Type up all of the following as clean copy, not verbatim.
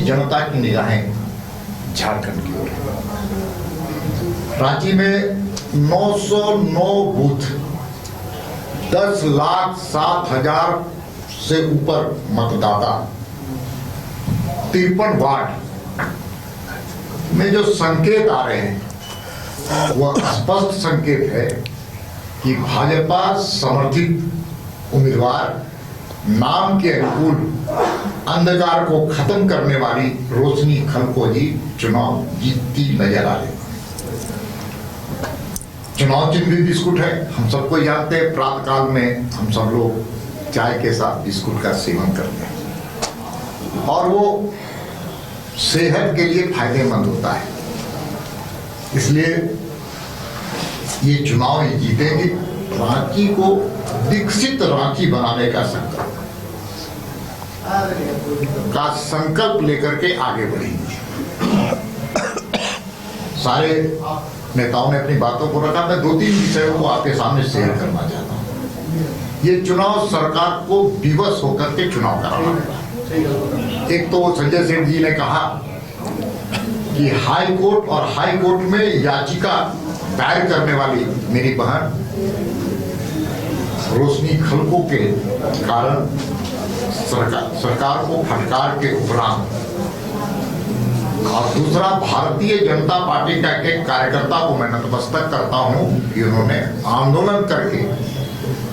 जनता की निगाहें झारखंड की ओर है। रांची में 909 बूथ, 10,07,000 से ऊपर मतदाता, 53 वार्ड में जो संकेत आ रहे हैं वह स्पष्ट संकेत है कि भाजपा समर्थित उम्मीदवार नाम के अनुकूल अंधकार को खत्म करने वाली रोशनी खलखोजी चुनाव जीतती नजर आ रही। चुनाव चिन्ह भी बिस्कुट है, हम सबको जानते हैं। प्रातः काल में हम सब लोग चाय के साथ बिस्कुट का सेवन करते हैं और वो सेहत के लिए फायदेमंद होता है, इसलिए ये चुनाव ही जीतेंगे। रांची को विकसित रांची बनाने का संकल्प लेकर के आगे बढ़ेंगे। सारे नेताओं ने अपनी बातों को रखा। मैं 2-3 विषयों को आपके सामने शेयर करना चाहता हूं। ये चुनाव सरकार को विवश होकर के चुनाव कराना होगा। एक तो संजय सेठ जी ने कहा कि हाई कोर्ट और हाई कोर्ट में याचिका दायर करने वाली मेरी बहन रोशनी खलको के कारण सरकार को फटकार के उपरांत, और दूसरा भारतीय जनता पार्टी का एक कार्यकर्ता को मैं नतमस्तक करता हूं कि उन्होंने आंदोलन करके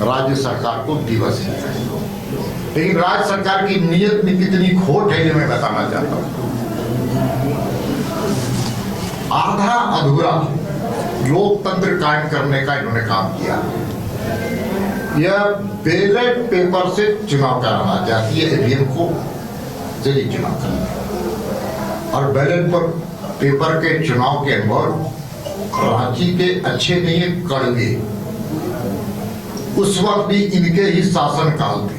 राज्य सरकार को विवश किया। लेकिन राज्य सरकार की नीयत में कितनी खोट है ये मैं बताना चाहता हूं। आधा अधूरा लोकतंत्र कायम करने का इन्होंने काम किया। यह बैलेट पेपर से चुनाव कराना चाहती है, ईवीएम को जल्दी चुनाव करना, और बैलेट पर पेपर के चुनाव के अनुभव रांची के अच्छे नहीं है, कड़वे। उस वक्त भी इनके ही शासन काल थे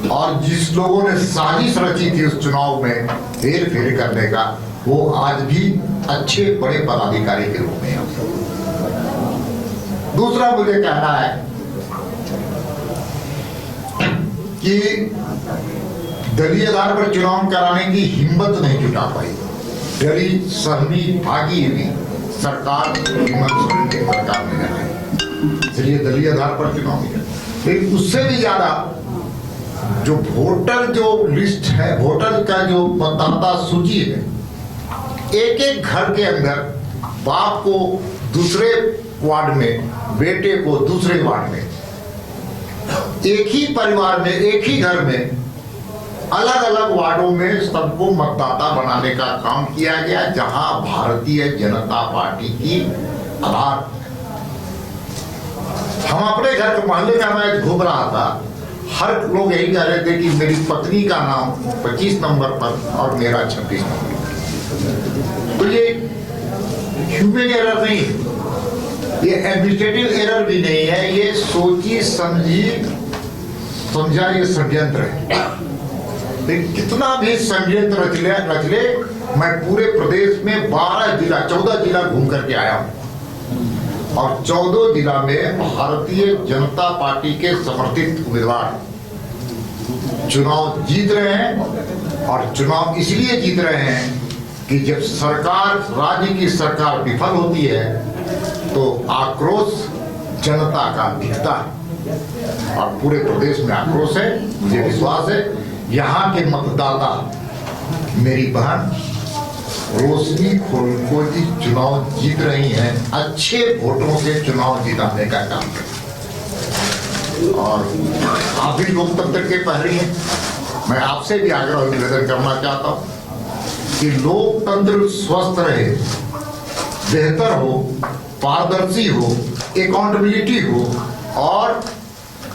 और जिस लोगों ने साजिश रची थी उस चुनाव में हेर फेर करने का, वो आज भी अच्छे बड़े पदाधिकारी के रूप में है। दूसरा मुझे कहना है कि दलीय आधार पर चुनाव कराने की हिम्मत नहीं जुटा पाई। डरी सहमी भागी हुई सरकार हिम्मत के सरकार में आई, इसलिए दलीय आधार पर चुनाव किया। लेकिन उससे भी ज्यादा जो वोटर जो लिस्ट है, वोटर का जो मतदाता सूची है, एक एक घर के अंदर बाप को दूसरे वार्ड में, बेटे को दूसरे वार्ड में, एक ही परिवार में, एक ही घर में, अलग अलग वार्डों में सबको मतदाता बनाने का काम किया गया, जहां भारतीय जनता पार्टी की आधार। हम अपने घर के मोहल्ले का मैं घूम रहा था, हर लोग यही कह रहे थे कि मेरी पत्नी का नाम 25 नंबर पर और मेरा 26 नंबर। तो ये ह्यूमन एरर नहीं है, ये एडमिनिस्ट्रेटिव एरर भी नहीं है, ये सोची समझी समझा ये षड्यंत्र है। लेकिन कितना भी षड्यंत्र रच ले, मैं पूरे प्रदेश में 14 जिला घूम करके आया हूं और 14 जिला में भारतीय जनता पार्टी के समर्थित उम्मीदवार चुनाव जीत रहे हैं। और चुनाव इसलिए जीत रहे हैं कि जब सरकार, राज्य की सरकार विफल होती है तो आक्रोश जनता का दिखता है और पूरे प्रदेश में आक्रोश है। मुझे विश्वास है यहाँ के मतदाता मेरी बहन रोशनी खलको जी चुनाव जीत रही हैं, अच्छे वोटों से चुनाव जिताने का काम करें। और आप भी लोकतंत्र के पहरी हैं, मैं आपसे भी आग्रह निवेदन करना चाहता हूँ कि लोकतंत्र स्वस्थ रहे, बेहतर हो, पारदर्शी हो, अकाउंटेबिलिटी हो और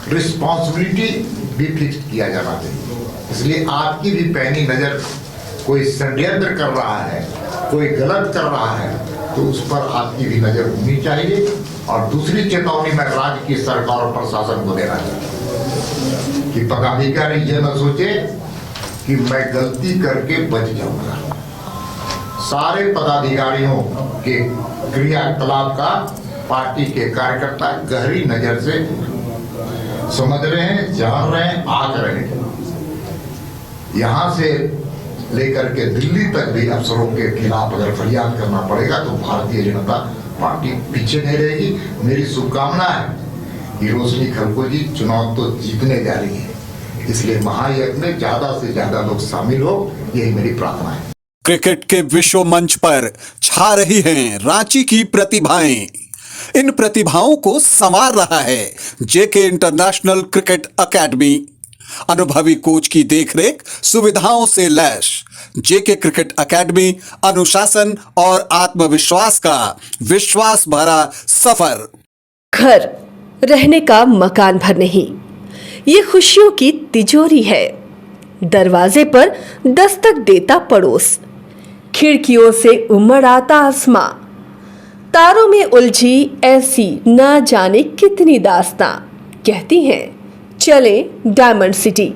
रिस्पॉन्सिबिलिटी भी फिक्स किया जाना चाहिए। इसलिए आपकी भी पैनी नजर कोई षड्यंत्र कर रहा है, कोई गलत कर रहा है, तो उस पर आपकी भी नजर होनी चाहिए। और दूसरी चेतावनी मैं राज्य की सरकार और प्रशासन को देना चाहता हूं कि पदाधिकारी यह न सोचे कि मैं गलती करके बच जाऊंगा। सारे पदाधिकारियों के क्रियाकलाप का पार्टी के कार्यकर्ता गहरी नजर से समझ रहे हैं, जान रहे हैं, आंक रहे हैं। यहां से लेकर के दिल्ली तक भी अफसरों के खिलाफ अगर फरियाद करना पड़ेगा तो भारतीय जनता पार्टी पीछे नहीं रहेगी। मेरी शुभकामना है कि रोशनी खलको जी चुनाव तो जीतने जा रही है, इसलिए महायज्ञ में ज्यादा से ज्यादा लोग शामिल हो, यही मेरी प्रार्थना है। क्रिकेट के विश्व मंच पर छा रही हैं रांची की प्रतिभाएं। इन प्रतिभाओं को संवार रहा है जेके इंटरनेशनल क्रिकेट एकेडमी। अनुभवी कोच की देखरेख, सुविधाओं से लैस जेके क्रिकेट एकेडमी अनुशासन और आत्मविश्वास का विश्वास भरा सफर। घर रहने का मकान भर नहीं, ये खुशियों की तिजोरी है। दरवाजे पर दस्तक देता पड़ोस, खिड़कियों से उमड़ आता आसमां, तारों में उलझी ऐसी ना जाने कितनी दास्तां। कहती हैं चले डायमंड सिटी,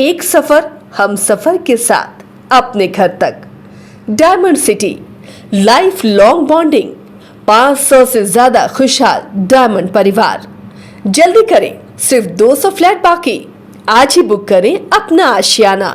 एक सफर हम सफर के साथ अपने घर तक। Diamond city, life long bonding, 500 से ज्यादा खुशहाल डायमंड परिवार। जल्दी करें, सिर्फ 200 फ्लैट बाकी। आज ही बुक करें अपना आशियाना।